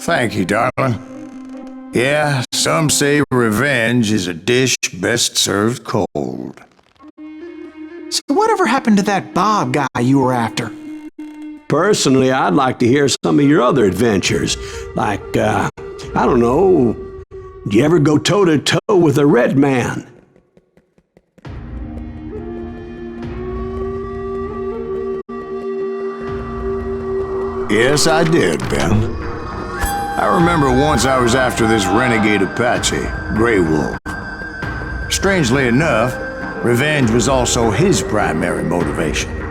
Thank you, darling. Yeah, some say revenge is a dish best served cold. So whatever happened to that Bob guy you were after? Personally, I'd like to hear some of your other adventures. Like, I don't know, do you ever go toe-to-toe with a red man? Yes, I did, Ben. I remember once I was after this renegade Apache, Grey Wolf. Strangely enough, revenge was also his primary motivation.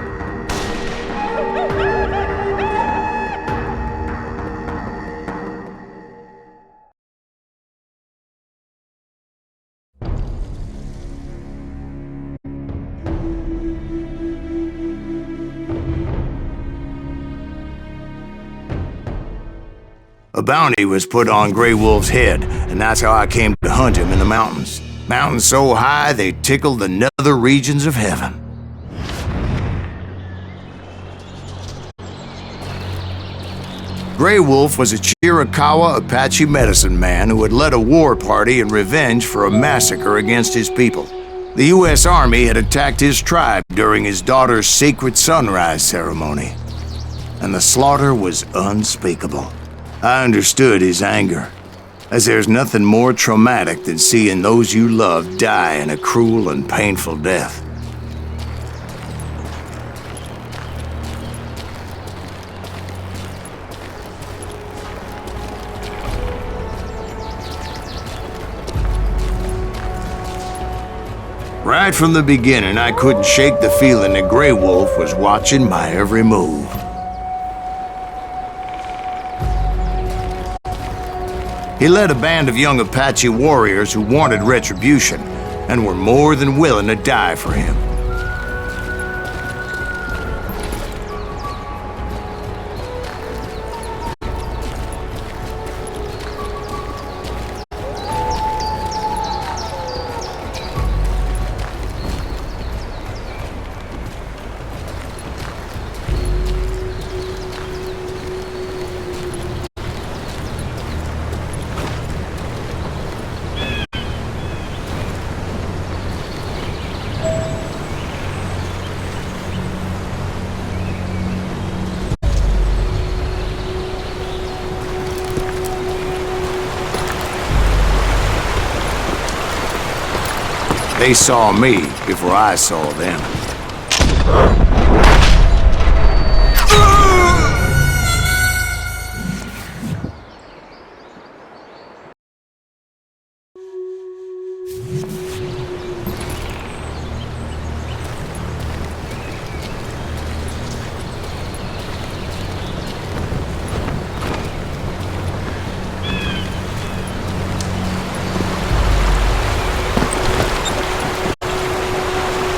A bounty was put on Grey Wolf's head, and that's how I came to hunt him in the mountains. Mountains so high they tickled the nether regions of heaven. Grey Wolf was a Chiricahua Apache medicine man who had led a war party in revenge for a massacre against his people. The U.S. Army had attacked his tribe during his daughter's sacred sunrise ceremony, and the slaughter was unspeakable. I understood his anger, as there's nothing more traumatic than seeing those you love die in a cruel and painful death. Right from the beginning, I couldn't shake the feeling that Grey Wolf was watching my every move. He led a band of young Apache warriors who wanted retribution and were more than willing to die for him. They saw me before I saw them.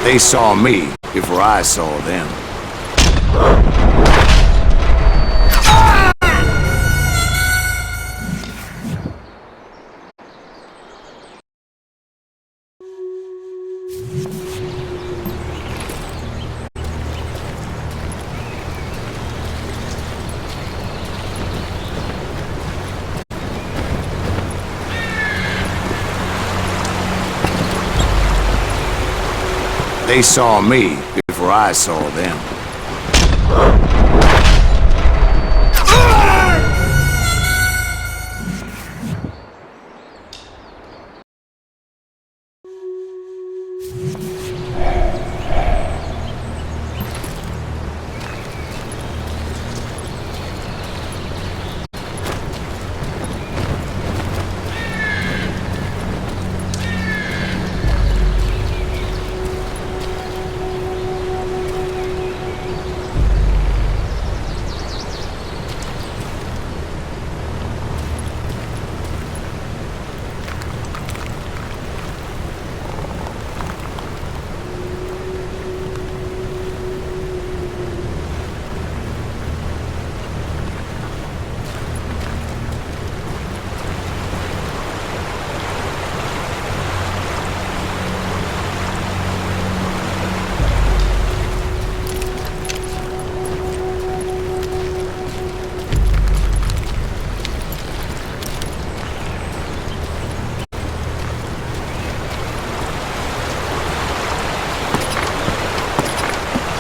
They saw me before I saw them. They saw me before I saw them.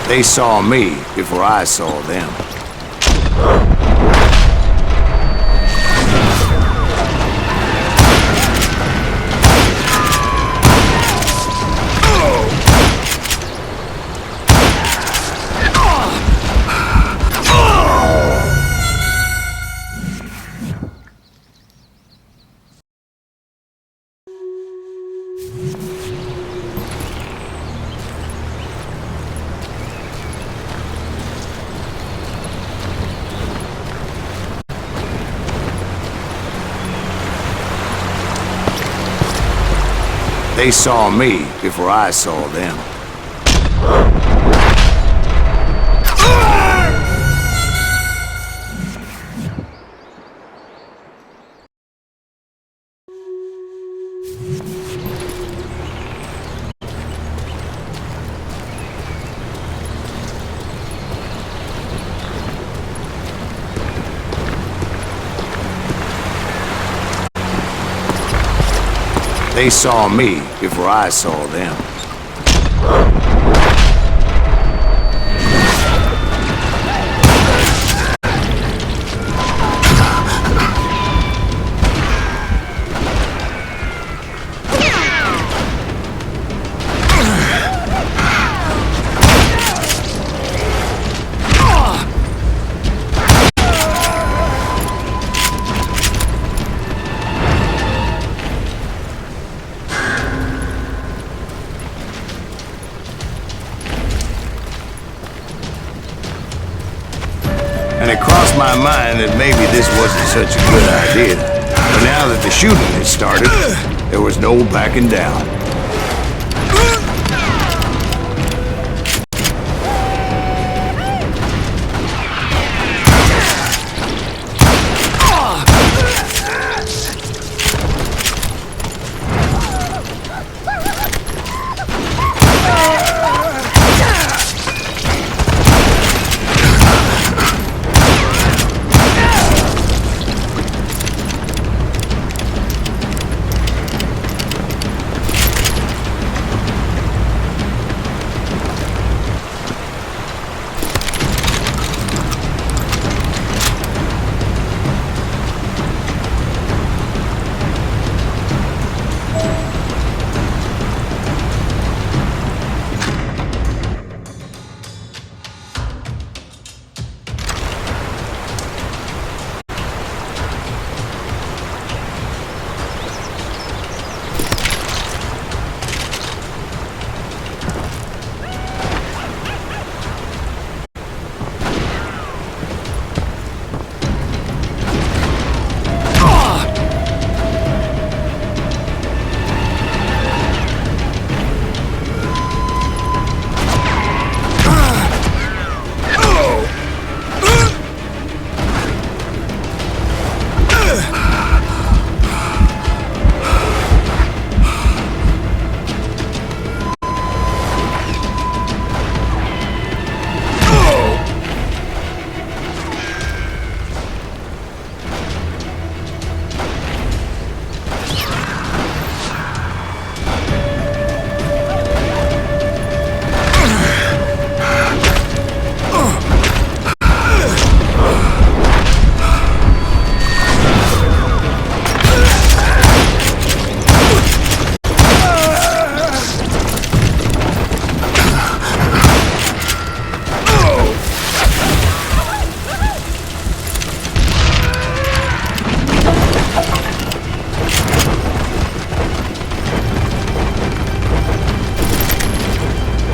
They saw me before I saw them. They saw me before I saw them. They saw me before I saw them. And it crossed my mind that maybe this wasn't such a good idea. But now that the shooting had started, there was no backing down.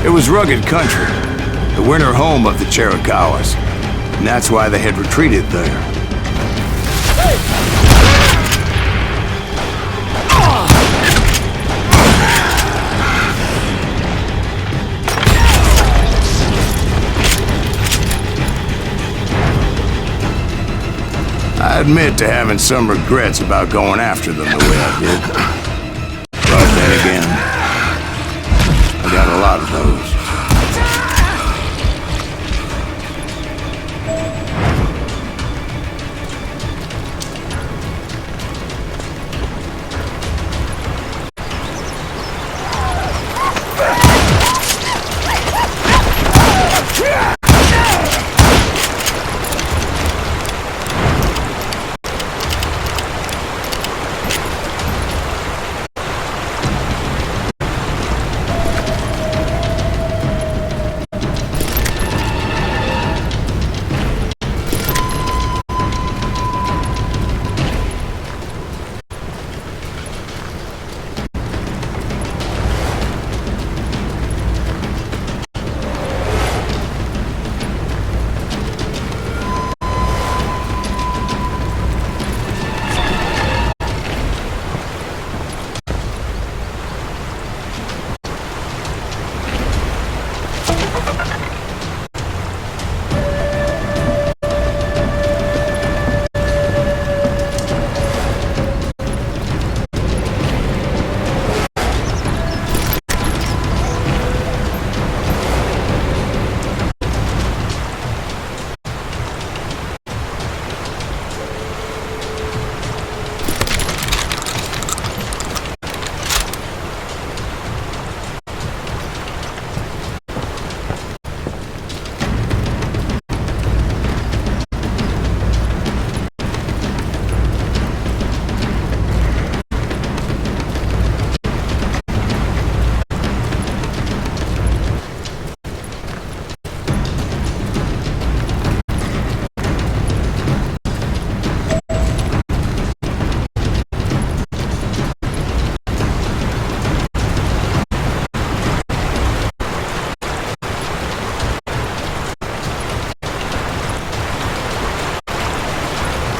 It was rugged country, the winter home of the Chiricahuas, and that's why they had retreated there. I admit to having some regrets about going after them the way I did. But then again, I got a lot of those.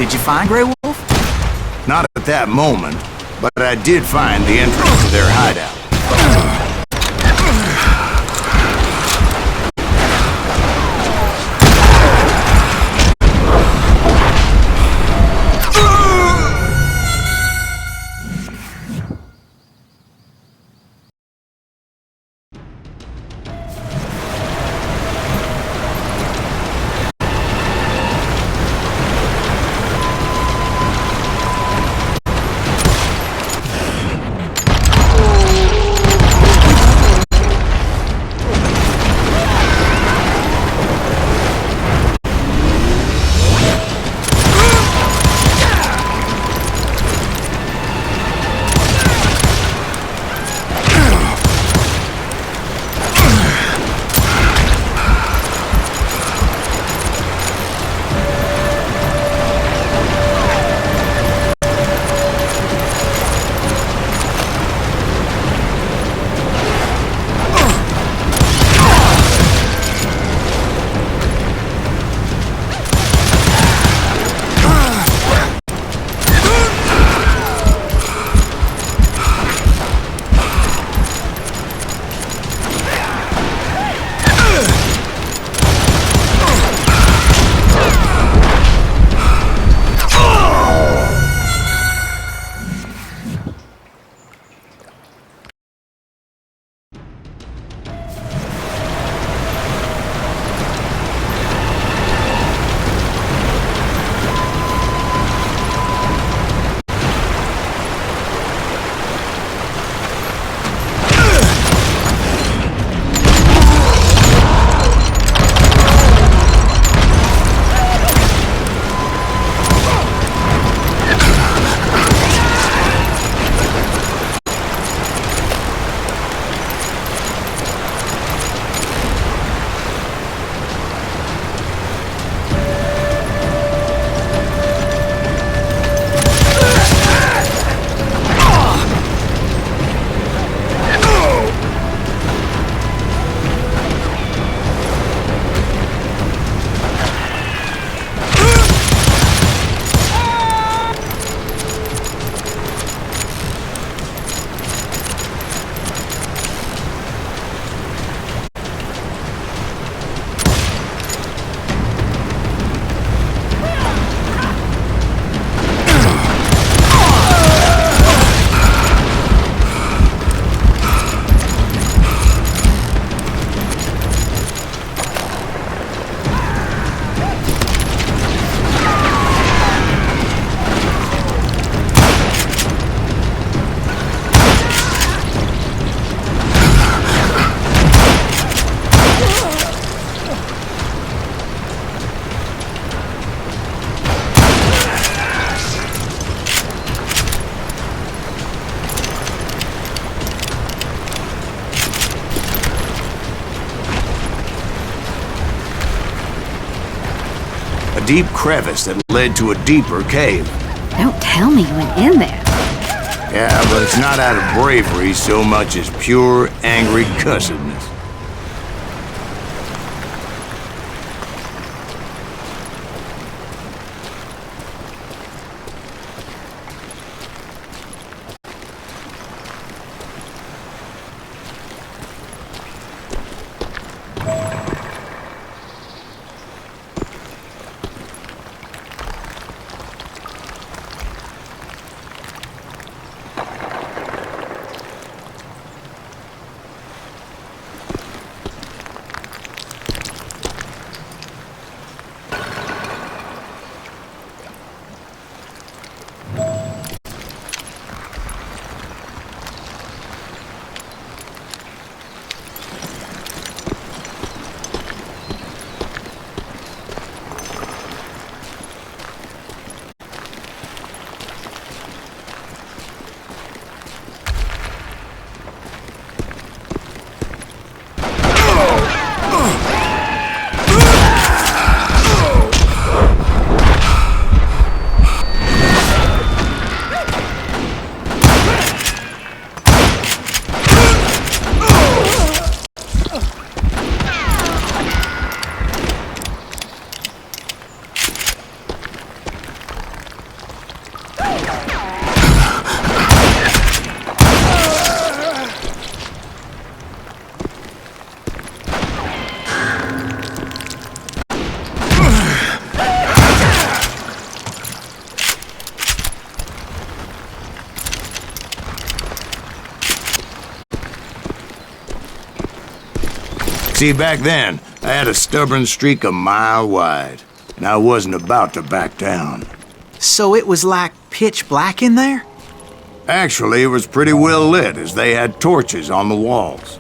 Did you find Grey Wolf? Not at that moment, but I did find the entrance to their hideout. A deep crevice that led to a deeper cave. Don't tell me you went in there. Yeah, but it's not out of bravery so much as pure, angry cussedness. See, back then, I had a stubborn streak a mile wide, and I wasn't about to back down. So it was like pitch black in there? Actually, it was pretty well lit, as they had torches on the walls.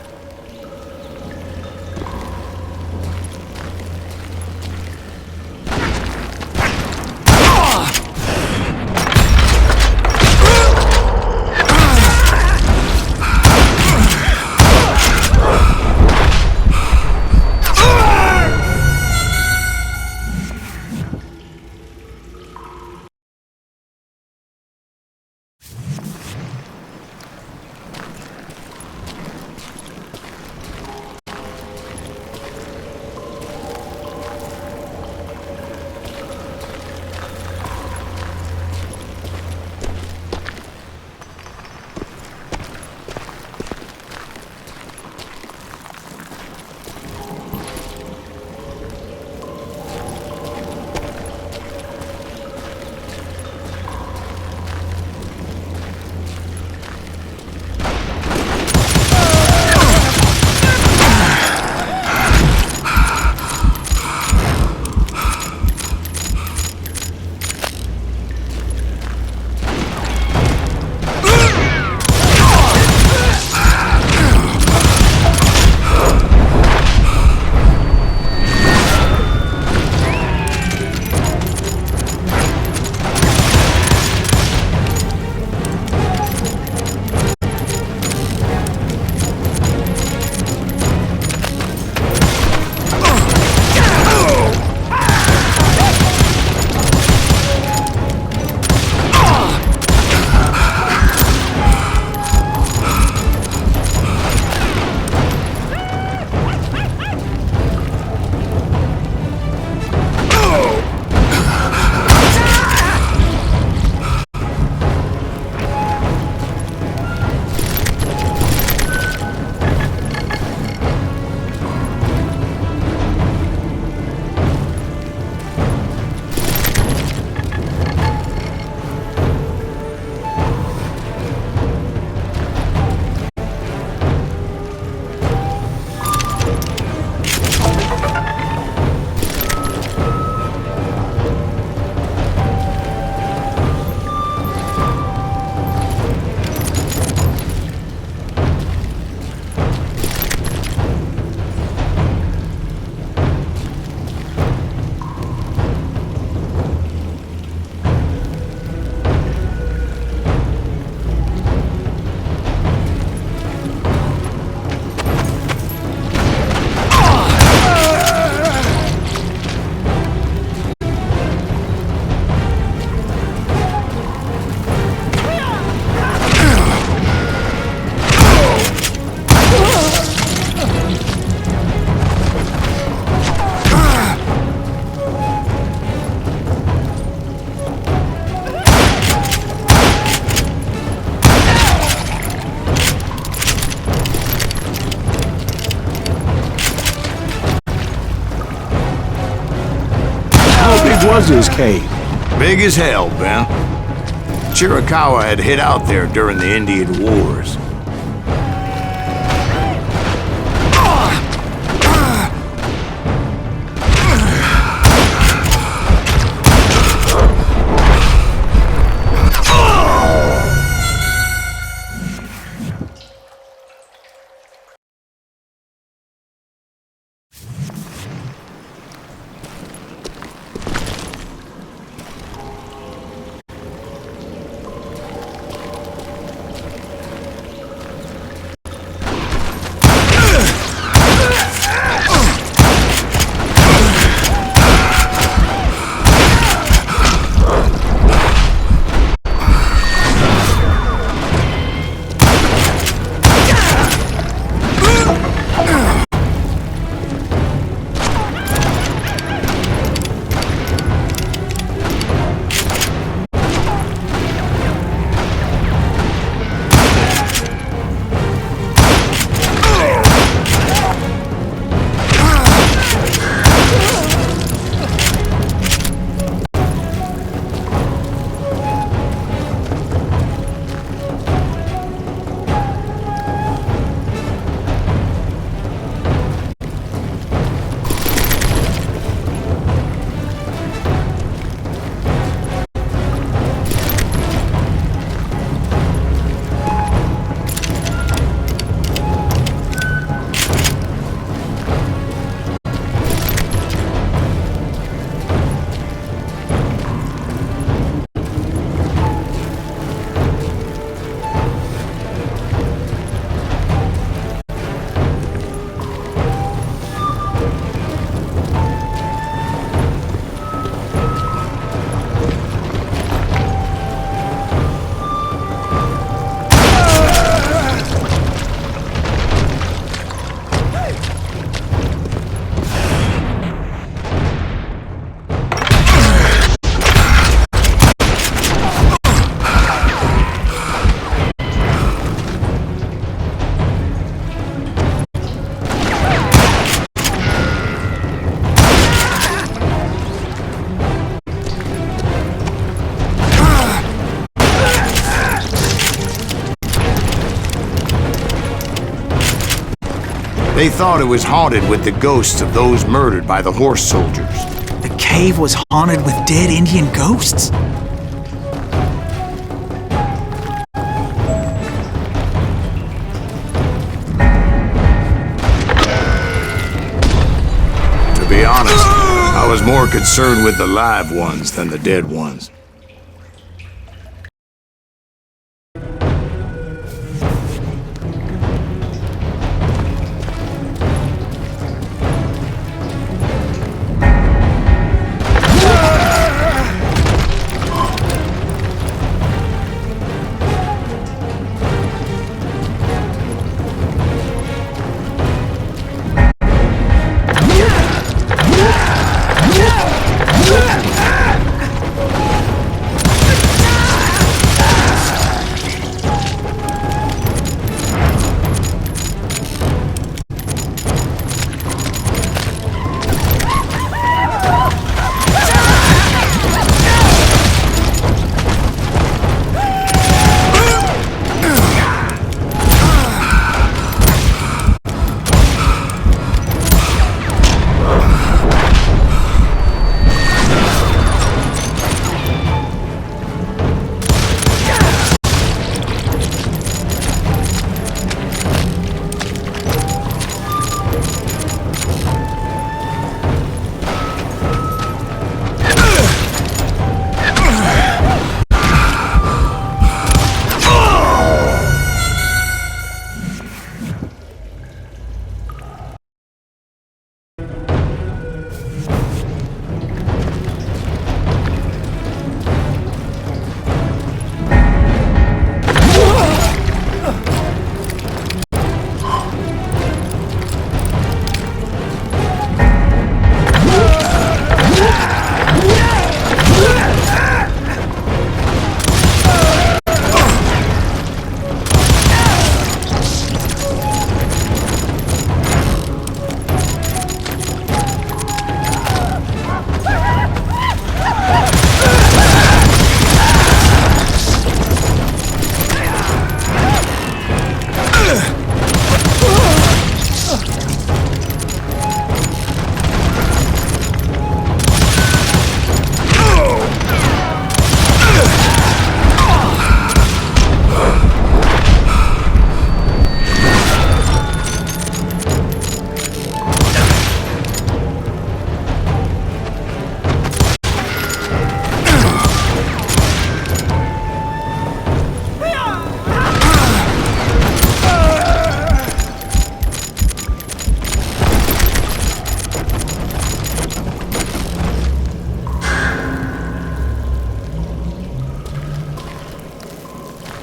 Was his cave? Big as hell, Ben. Chiricahua had hid out there during the Indian Wars. They thought it was haunted with the ghosts of those murdered by the horse soldiers. The cave was haunted with dead Indian ghosts? To be honest, I was more concerned with the live ones than the dead ones.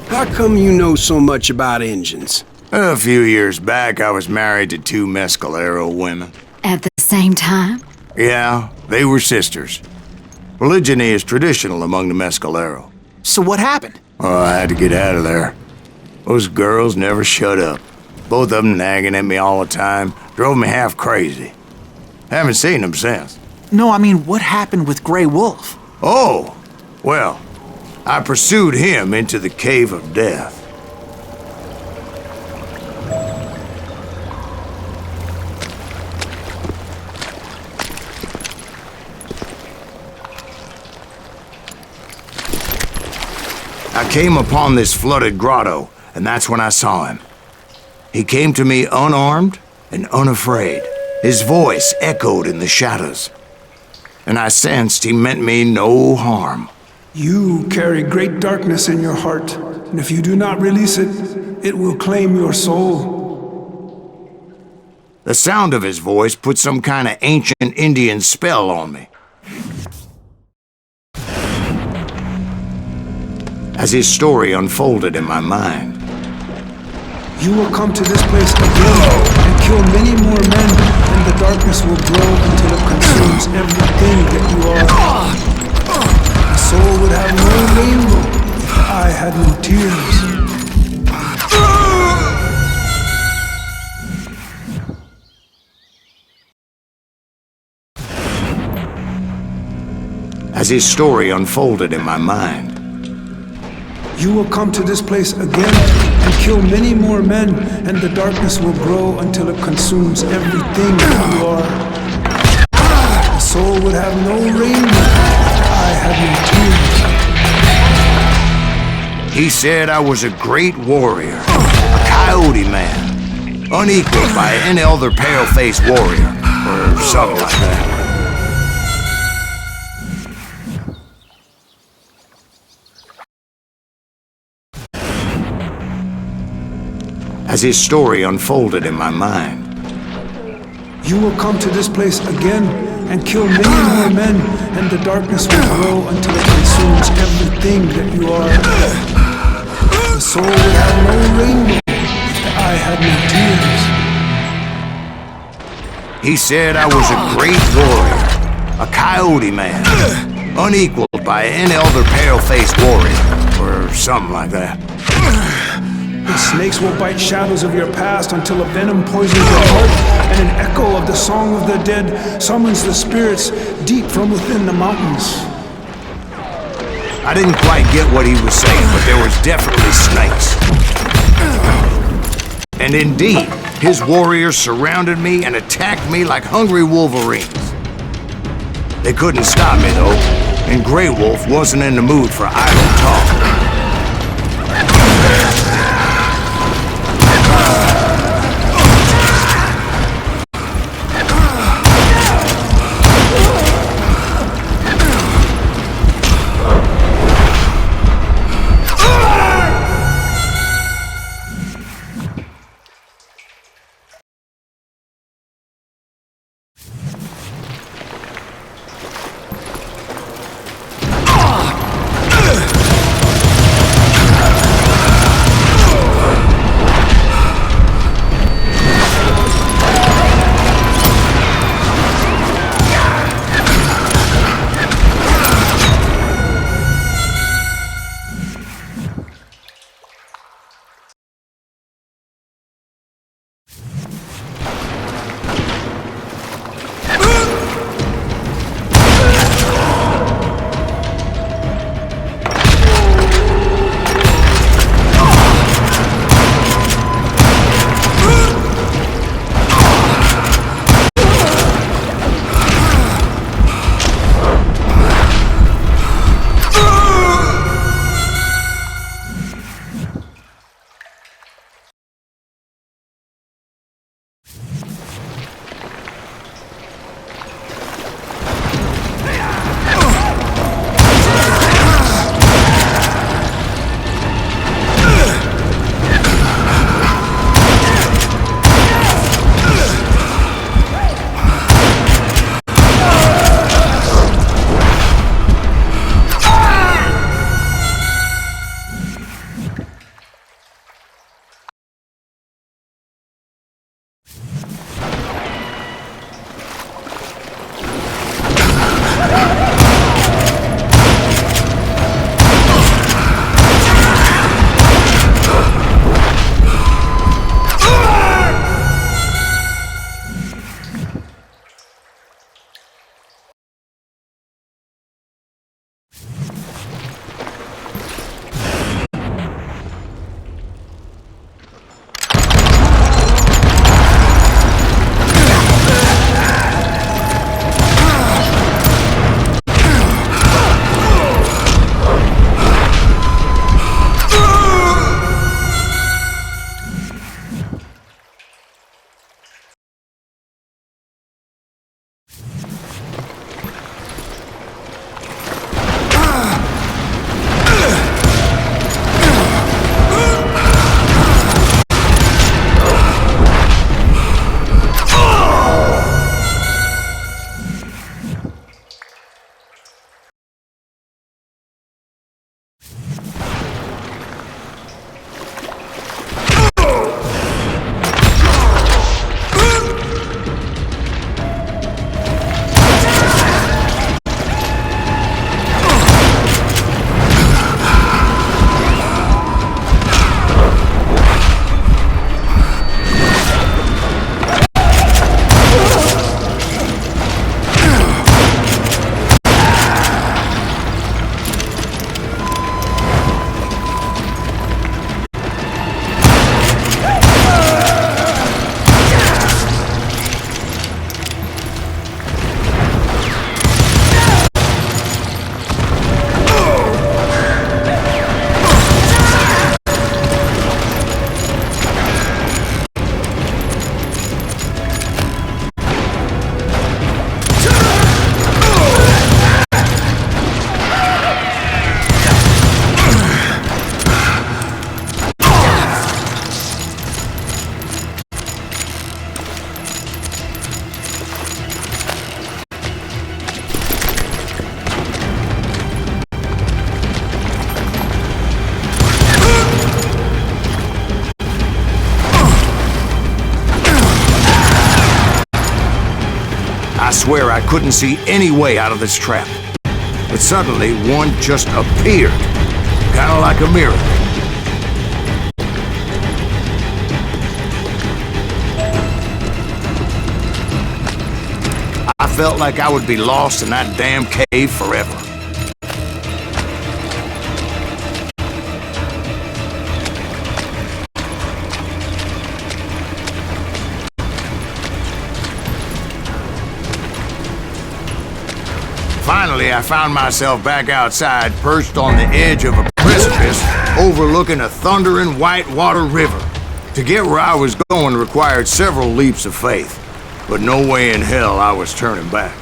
How come you know so much about engines? A few years back, I was married to two Mescalero women. At the same time? Yeah, they were sisters. Polygyny is traditional among the Mescalero. So what happened? Oh, I had to get out of there. Those girls never shut up. Both of them nagging at me all the time. Drove me half crazy. Haven't seen them since. No, I mean, what happened with Grey Wolf? Oh, well, I pursued him into the Cave of Death. I came upon this flooded grotto, and that's when I saw him. He came to me unarmed and unafraid. His voice echoed in the shadows, and I sensed he meant me no harm. You carry great darkness in your heart, and if you do not release it, it will claim your soul. The sound of his voice put some kind of ancient Indian spell on me. As his story unfolded in my mind, You will come to this place again and kill many more men, and the darkness will grow until it consumes everything that you are. The soul would have no rainbow if the eye had no tears. as his story unfolded in my mind, You will come to this place again and kill many more men, and the darkness will grow until it consumes everything that you are. The soul would have no raiment if I had no tears. He said I was a great warrior, a coyote man, unequaled by any other pale-faced warrior, or something like that. As his story unfolded in my mind, You will come to this place again and kill many more men, and the darkness will grow until it consumes everything that you are. The soul would have no rainbow if the eye had no tears. he said I was a great warrior, a coyote man, unequaled by any other pale-faced warrior, or something like that. The snakes will bite shadows of your past until a venom poisons your heart, and an echo of the song of the dead summons the spirits deep from within the mountains. I didn't quite get what he was saying, but there was definitely snakes. And indeed, his warriors surrounded me and attacked me like hungry wolverines. They couldn't stop me, though, and Grey Wolf wasn't in the mood for idle talk. I swear I couldn't see any way out of this trap. But suddenly, one just appeared, kind of like a miracle. I felt like I would be lost in that damn cave forever. Finally, I found myself back outside, perched on the edge of a precipice, overlooking a thundering whitewater river. To get where I was going required several leaps of faith, but no way in hell I was turning back.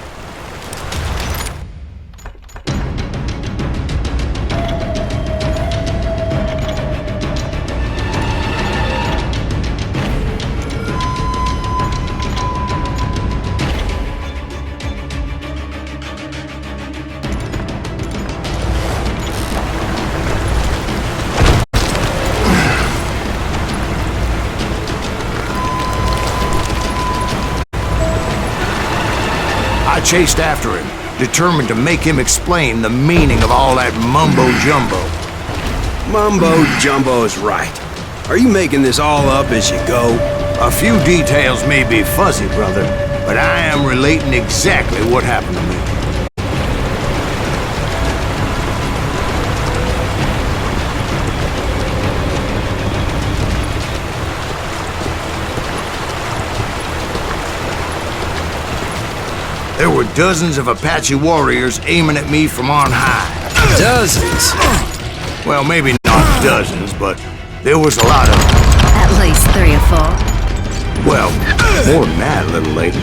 I chased after him, determined to make him explain the meaning of all that mumbo-jumbo. Mumbo-jumbo's right. Are you making this all up as you go? A few details may be fuzzy, brother, but I am relating exactly what happened to me. There were dozens of Apache warriors aiming at me from on high. Dozens? Well, maybe not dozens, but there was a lot of them. At least 3 or 4. Well, more than that, little lady.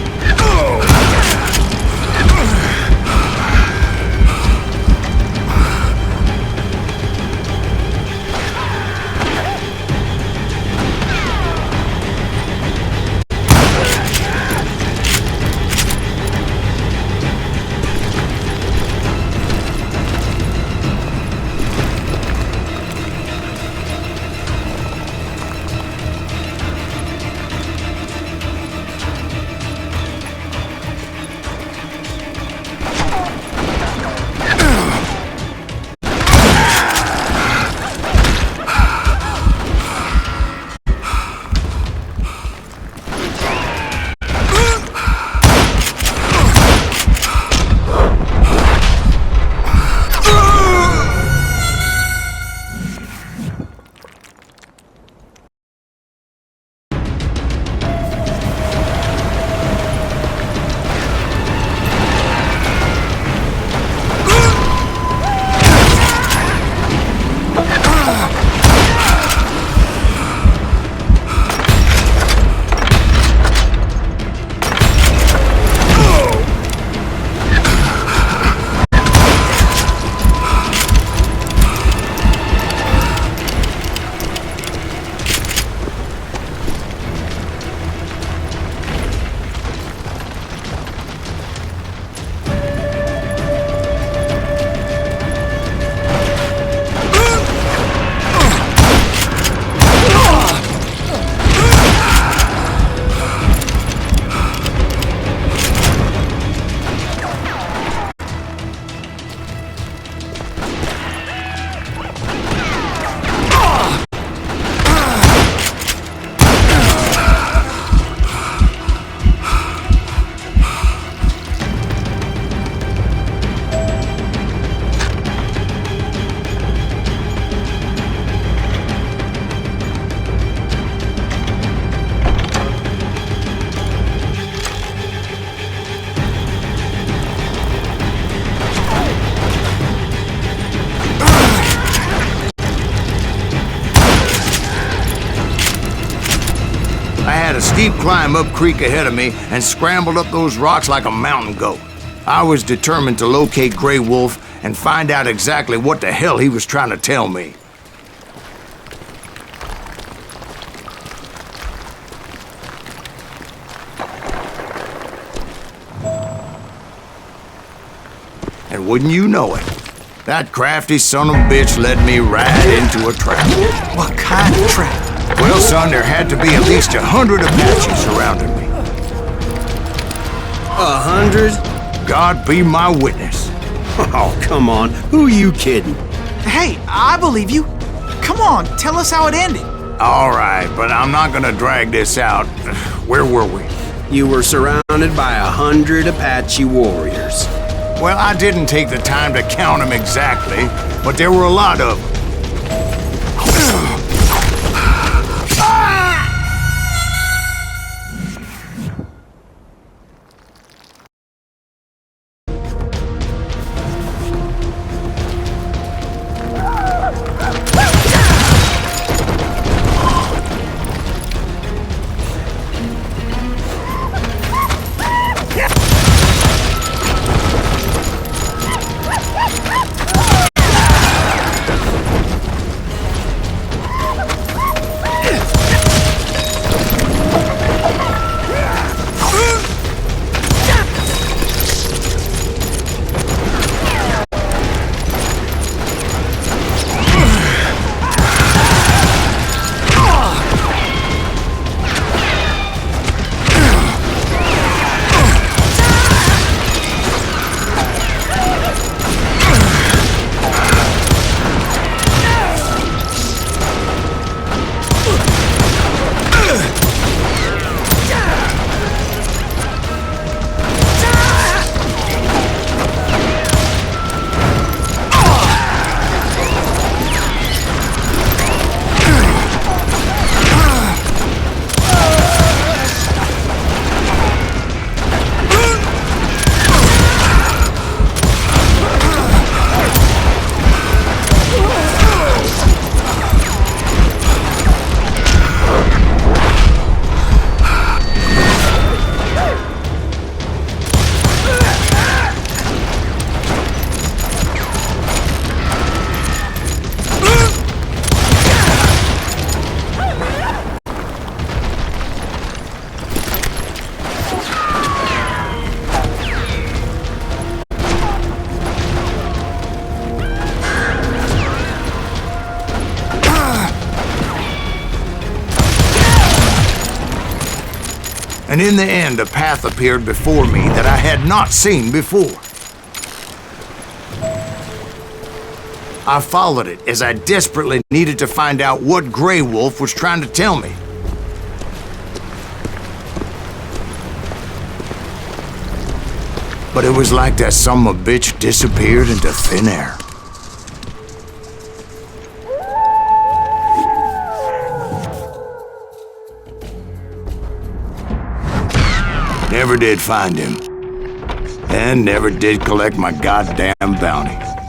I had a steep climb up creek ahead of me and scrambled up those rocks like a mountain goat. I was determined to locate Grey Wolf and find out exactly what the hell he was trying to tell me. And wouldn't you know it, that crafty son of a bitch led me right into a trap. What kind of trap? Well, son, there had to be at least 100 Apaches surrounding me. 100? God be my witness. Oh, come on. Who are you kidding? Hey, I believe you. Come on, tell us how it ended. All right, but I'm not gonna drag this out. Where were we? You were surrounded by 100 Apache warriors. Well, I didn't take the time to count them exactly, but there were a lot of them. And in the end, a path appeared before me that I had not seen before. I followed it as I desperately needed to find out what Grey Wolf was trying to tell me. But it was like that son of a bitch disappeared into thin air. Never did find him. And never did collect my goddamn bounty.